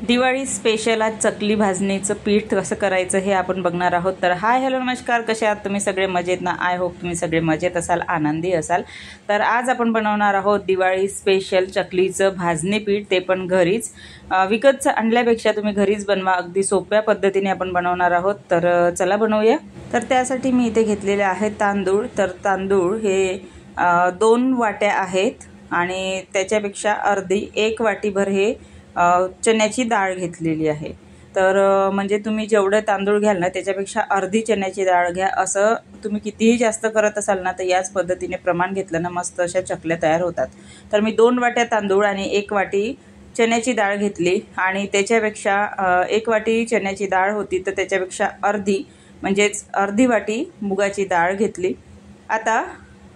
Diwali special आज चकली भाजणीचं पीठ कसं करायचं हे आपण बघणार आहोत। तर हाय हॅलो नमस्कार, कसे आहात तुम्ही सगळे? मजेत ना? आय होप तुम्ही सगळे मजेत असाल, आनंदी असाल। तर आज आपण बनवणार आहोत दिवाळी स्पेशल चकलीचं भाजणी पीठ, ते पण घरीच। विकतचं आणल्यापेक्षा तुम्ही घरीच बनवा, अगदी सोप्या पद्धतीने आपण बनवणार आहोत। तर चला बनवूया। तर त्यासाठी मी इथे घेतलेले आहेत तांदूळ। तर तांदूळ हे 2 वाट्या आहेत आणि त्याच्यापेक्षा अर्धी 1 वाटीभर हे चण्याची डाळ घेतलेली आहे। तर म्हणजे तुम्ही जेवढे तांदूळ घ्याल ना त्याच्यापेक्षा अर्धी चण्याची डाळ घ्या। असं तुम्ही कितीही जास्त करत असाल ना तर याच पद्धतीने प्रमाण घेतलं ना मस्त अशा चकल्या तयार होतात। तर मी 2 वाट्या तांदूळ आणि 1 वाटी चण्याची डाळ घेतली आणि त्याच्यापेक्षा 1 वाटी चण्याची डाळ होती तर त्याच्यापेक्षा अर्धी म्हणजेच अर्धी वाटी मुगाची डाळ घेतली। आता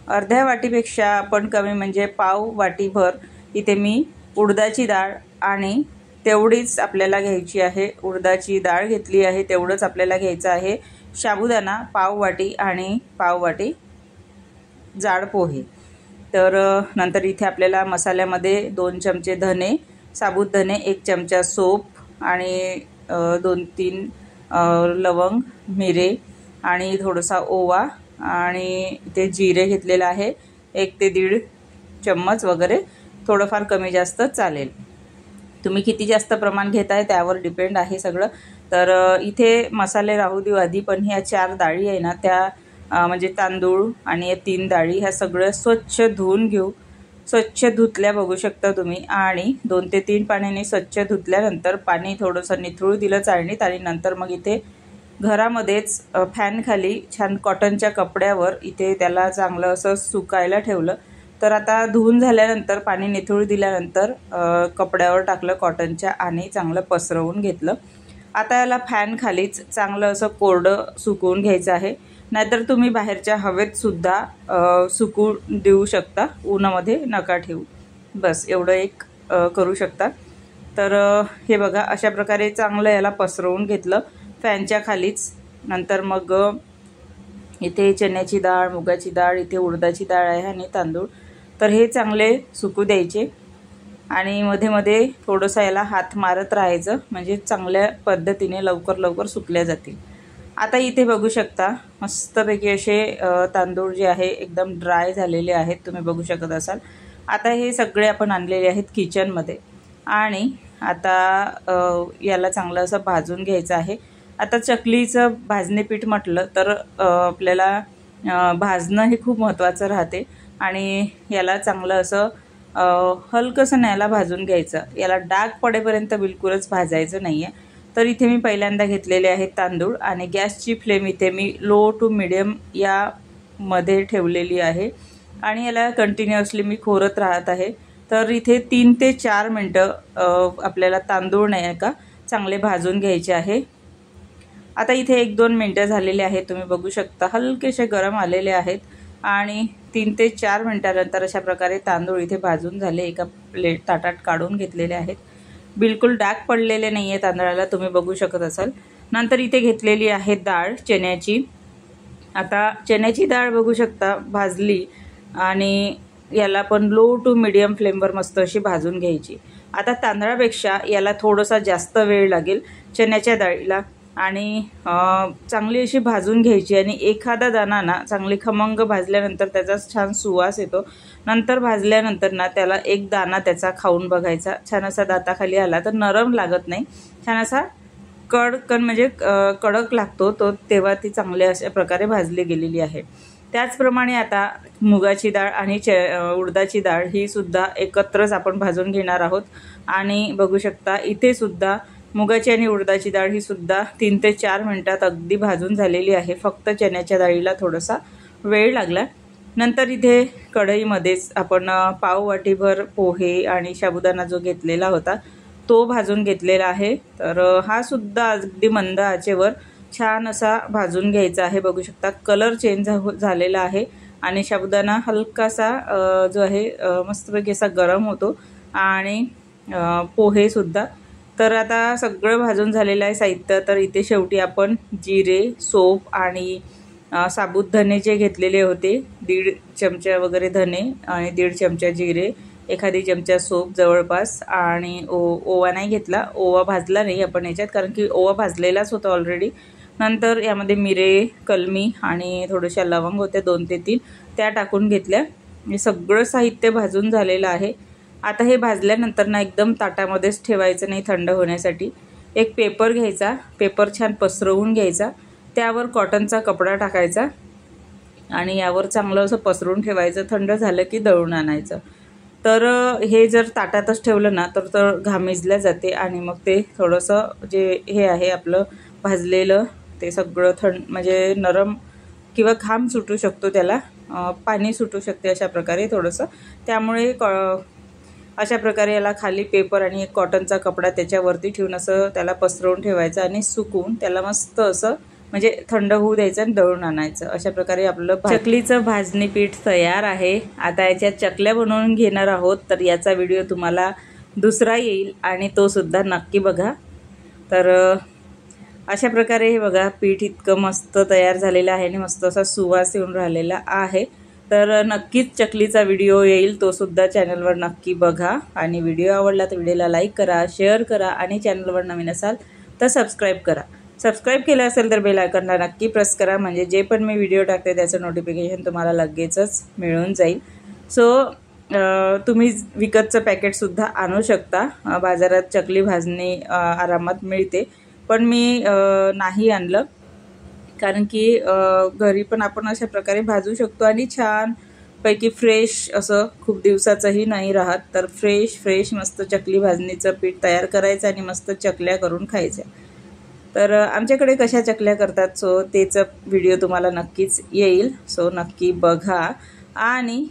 अर्ध्या वाटीपेक्षा पण कमी म्हणजे पाव वाटीभर इथे मी उडदाची डाळ आणि तेवढीच आपल्याला घ्यायची आहे। उडदाची डाळ घेतली आहे तेवढंच आपल्याला घ्यायचं आहे। साबुदाणा पाव वाटी आणि पाव वाटी जाड पोहे। तर नंतर इथे आपल्याला मसाल्यामध्ये 2 चमचे धने, साबुत धने, 1 चमचा सोप आणि 2-3 लवंग, मिरे आणि थोडासा ओवा आणि ते जिरे घेतलेलं आहे 1 ते 1.5 चम्मच वगैरे, थोडंफार कमी जास्त चालेल। तुम्ही किती जास्त प्रमाण घेताय त्यावर डिपेंड आहे सगळं। तर इथे मसाले राहू देऊ आधी, पण ह्या 4 डाळी आहे ना त्या म्हणजे तांदूळ आणि या 3 डाळी ह्या सगळं स्वच्छ धुवून घेऊ। स्वच्छ धुतल्या बघू शकता तुम्ही आणि 2 ते 3 पाण्याने स्वच्छ धुतल्यानंतर पाणी थोडंसं निथळू दिलं चाळणीत आणि नंतर मग इथे घरामध्येच फॅन खाली छान कॉटनच्या कपड्यावर इथे त्याला चांगलं असं सुकायला ठेवलं। तर आता धुवून झाल्यानंतर पाणी निथळू दिल्यानंतर कपड्यावर टाकलं कॉटनच्या आणि चांगलं पसरवून घेतलं। आता याला फॅन खालीच चांगलं असं कोरडं सुकवून घ्यायचं आहे, नाहीतर तुम्ही बाहेरच्या हवेत सुद्धा सुकवून देऊ शकता, उन्हामध्ये नका ठेवू। बस एवढं एक करू शकता। तर हे बघा अशा प्रकारे चांगलं याला पसरवून घेतलं फॅनच्या खालीच। नंतर मग इथे चण्याची डाळ, मुगाची डाळ, इथे उडदाची डाळ आहे आणि तांदूळ, तर हे चांगले सुकू द्यायचे आणि मध्ये मध्ये थोडंसं याला हात मारत राहायचं म्हणजे चांगल्या पद्धतीने लवकर सुकल्या जातील। आता इथे बघू शकता मस्तपैकी असे तांदूळ जे आहे एकदम ड्राय झालेले आहेत, तुम्ही बघू शकत असाल। आता हे सगळे आपण आणलेले आहेत किचनमध्ये आणि आता याला चांगलं असं भाजून घ्यायचं आहे। आता चकलीचं भाजणे पीठ म्हटलं तर आपल्याला भाजणं हे खूप महत्त्वाचं राहते आणि याला चांगलं असं हलकंसं न्यायला भाजून घ्यायचं। याला डाग पडेपर्यंत बिलकुलच भाजायचं नाही आहे। तर इथे मी पहिल्यांदा घेतलेले आहेत तांदूळ आणि गॅसची फ्लेम इथे मी लो टू मिडियम यामध्ये ठेवलेली आहे आणि याला कंटिन्युअसली मी खोरत राहत आहे। तर इथे 3 ते 4 मिनटं आपल्याला तांदूळ नाही का चांगले भाजून घ्यायचे आहे। आता इथे 1-2 मिनटं झालेले आहेत, तुम्ही बघू शकता हलकेसे गरम आलेले आहेत आणि 3 ते 4 मिनटानंतर अशा प्रकारे तांदूळ इथे भाजून झाले, एका ताटात काढून घेतलेले आहेत। बिलकुल डाग पडलेले नाही आहे तांदळाला, तुम्ही बघू शकत असाल। नंतर इथे घेतलेली आहे डाळ चण्याची। आता चण्याची डाळ बघू शकता भाजली आणि याला पण लो टू मिडियम फ्लेमवर मस्त अशी भाजून घ्यायची। आता तांदळापेक्षा याला थोडासा जास्त वेळ लागेल चण्याच्या डाळीला आणि चांगली अशी भाजून घ्यायची आणि एखादा दाणा ना चांगली खमंग भाजल्यानंतर त्याचा छान सुवास येतो। नंतर भाजल्यानंतर ना त्याला एक दाणा त्याचा खाऊन बघायचा, छान असा दाताखाली आला तर नरम लागत नाही, छान असा कडकन म्हणजे कडक लागतो तो, तेव्हा ती चांगल्या अशा प्रकारे भाजली गेलेली आहे। त्याचप्रमाणे आता मुगाची डाळ आणि उडदाची डाळ ही सुद्धा एकत्रच आपण भाजून घेणार आहोत आणि बघू शकता इथे सुद्धा मुगाची आणि उडदाची डाळ ही सुद्धा 3 ते 4 मिनटात अगदी भाजून झालेली आहे। फक्त चण्याच्या डाळीला थोडासा वेळ लागला। नंतर इथे कढईमध्येच आपण पाव वाटीभर पोहे आणि साबुदाणा जो घेतलेला होता तो भाजून घेतलेला आहे। तर हा सुद्धा अगदी मंद आचेवर छान असा भाजून घ्यायचा आहे। बघू शकता कलर चेंज झालेला आहे आणि साबुदाणा हलकासा जो आहे मस्तपैकी असा गरम होतो आणि पोहे सुद्धा। तर आता सगळं भाजून झालेलं आहे साहित्य। तर इथे शेवटी आपण जिरे, सोप आणि साबुत धने जे घेतलेले होते 1.5 चमचा वगैरे धने आणि 1.5 चमचा जिरे एखादी चमचा सोप जवळपास, आणि ओवा नाही घेतला, ओवा भाजला नाही आपण याच्यात, कारण की ओवा भाजलेलाच होता ऑलरेडी. नंतर यामध्ये मिरे, कलमी आणि थोड्याशा लवंग होत्या 2 ते 3, त्या टाकून घेतल्या. हे सगळं साहित्य भाजून झालेलं आहे. आता हे भाजल्यानंतर ना एकदम ताटामध्येच ठेवायचं नाही, थंड होण्यासाठी. एक पेपर घ्यायचा, पेपर छान पसरवून घ्यायचा, त्यावर कॉटनचा कपडा टाकायचा आणि यावर चांगलं असं पसरून ठेवायचं. थंड झालं की दळून आणायचं. तर हे जर ताटातच ठेवलं ना तर घामिजल्या जाते आणि मग ते थोडंसं जे हे आहे आपलं भाजलेलं ते सगळं म्हणजे नरम किंवा घाम सुटू शकतो, त्याला पाणी सुटू शकते अशा प्रकारे थोडंसं. त्यामुळे अशा प्रकारे याला खाली पेपर आणि एक कॉटनचा कपडा त्याच्यावरती ठेवून असं त्याला पसरवून ठेवायचं आणि सुकवून त्याला मस्त असं म्हणजे थंड होऊ द्यायचं आणि दळून आणायचं. अशा प्रकारे आपलं चकलीचं भाजणी पीठ तयार आहे. आता याच्या चकल्या बनवून घेणार आहोत, तर याचा व्हिडिओ तुम्हाला दुसरा येईल आणि तो सुद्धा नक्की बघा. तर अशा प्रकारे हे बघा पीठ इतकं मस्त तयार झालेलं आहे आणि मस्त असा सुवास येऊन राहिलेला आहे. तर नक्कीच चकलीचा व्हिडिओ येईल, तो सुद्धा चॅनलवर नक्की बघा. आणि व्हिडिओ आवडला तर व्हिडिओला लाईक करा, शेअर करा आणि चॅनलवर नवीन असाल तर सबस्क्राईब करा. सबस्क्राईब केलं असेल तर बेल आयकॉनला नक्की प्रेस करा, म्हणजे जे पण मी व्हिडिओ टाकते त्याचं नोटिफिकेशन तुम्हाला लगेचच मिळून जाईल. सो तुम्ही विकतचं पॅकेटसुद्धा आणू शकता. बाजारात चकली भाजणी आरामात मिळते, पण मी नाही आणलं, कारण की घरी पण आपण अशा प्रकारे भाजू शकतो आणि छानपैकी फ्रेश असं खूप दिवसाचंही नाही राहत. तर फ्रेश मस्त चकली भाजणीचं पीठ तयार करायचं आणि मस्त चकल्या करून खायच्या. तर आमच्याकडे कशा चकल्या करतात सो त्याचा व्हिडिओ तुम्हाला नक्कीच येईल. सो नक्की बघा आणि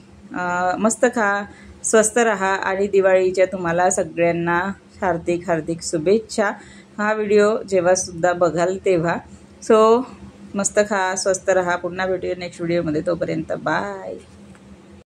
मस्त खा, स्वस्त राहा आणि दिवाळीच्या तुम्हाला सगळ्यांना हार्दिक शुभेच्छा. हा व्हिडिओ जेव्हा सुद्धा बघाल तेव्हा. सो मस्त खा, स्वस्त राहा. पुन्हा भेटूया नेक्स्ट व्हिडिओमध्ये. तोपर्यंत बाय.